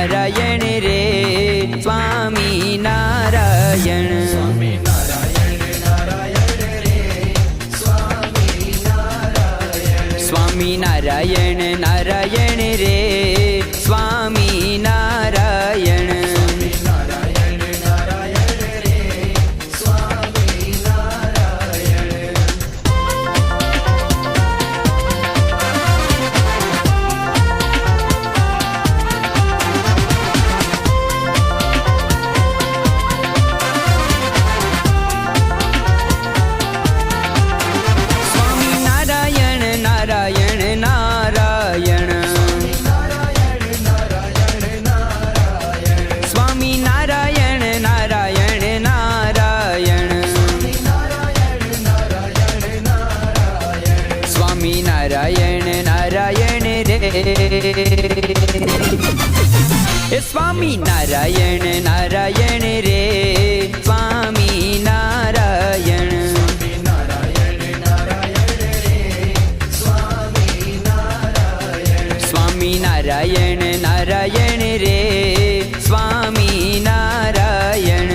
નારાયણ રે સ્વામી નારાયણ. સ્વામી નારાયણ નારાયણ રે સ્વામી નારાયણ. સ્વામી નારાયણ નારાયણ રે સ્વામી નારાયણ. સ્વામી નારાયણ નારાયણ રે સ્વામી નારાયણ. સ્વામી નારાયણ નારાયણ નારાયણ. સ્વામી નારાયણ નારાયણ નારાયણ. સ્વામી નારાયણ નારાયણ રે એ સ્વામી નારાયણ નારાયણ રે સ્વામી નારાયણ. સ્વામી નારાયણ નારાયણ રે સ્વામી નારાયણ. સ્વામી નારાયણ નારાયણ રે સ્વામી નારાયણ.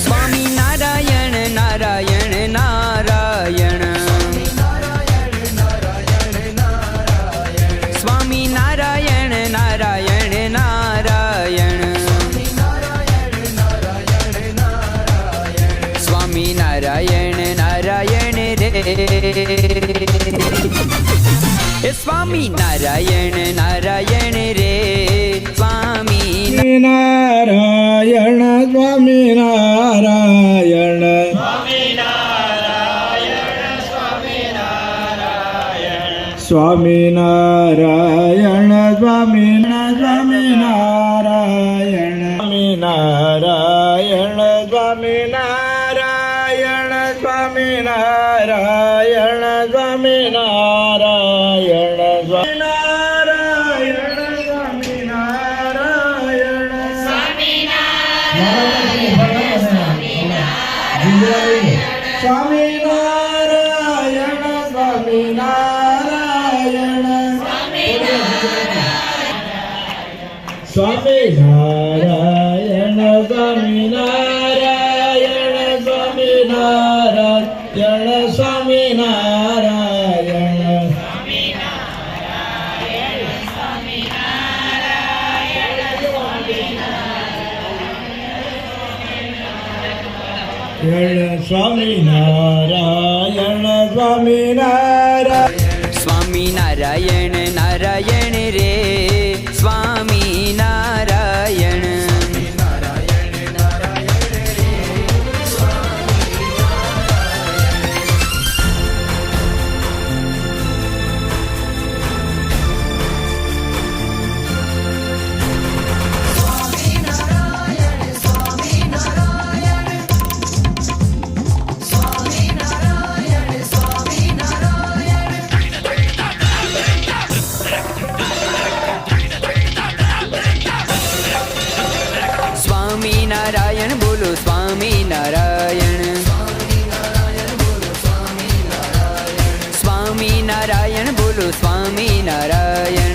સ્વામી નારાયણ નારાયણ રે સ્વામી નારાયણ. સ્વામી નારાયણ નારાયણ નારાયણ. સ્વામી નારાયણ નારાયણ નારાયણ. સ્વામી નારાયણ નારાયણ રે એ સ્વામી નારાયણ નારાયણ રે સ્વામી નારાયણ સ્વામી નારાયણ. સ્વામી નારાયણ સ્વામી સ્વામી નારાયણ. સ્વામી નારાયણ સ્વામી નારાયણ. સ્વામી નારાયણ સ્વામી નારાયણ. સ્વામી નારાયણ સ્વામી નારાયણ. સ્વામિનારાયણ સ્વામિનારાયણ. સ્વામિનારાયણ સ્વામિનારાયણ. સ્વામિનારાયણ સ્વામિનારાયણ. સ્વામિનારાયણ સ્વામિનારાયણ. સ્વામી નારાયણ નારાયણ રે સ્વામી નારાયણ. સ્વામિનારાયણ બોલો સ્વામિનારાયણ. સ્વામિનારાયણ બોલો સ્વામિનારાયણ.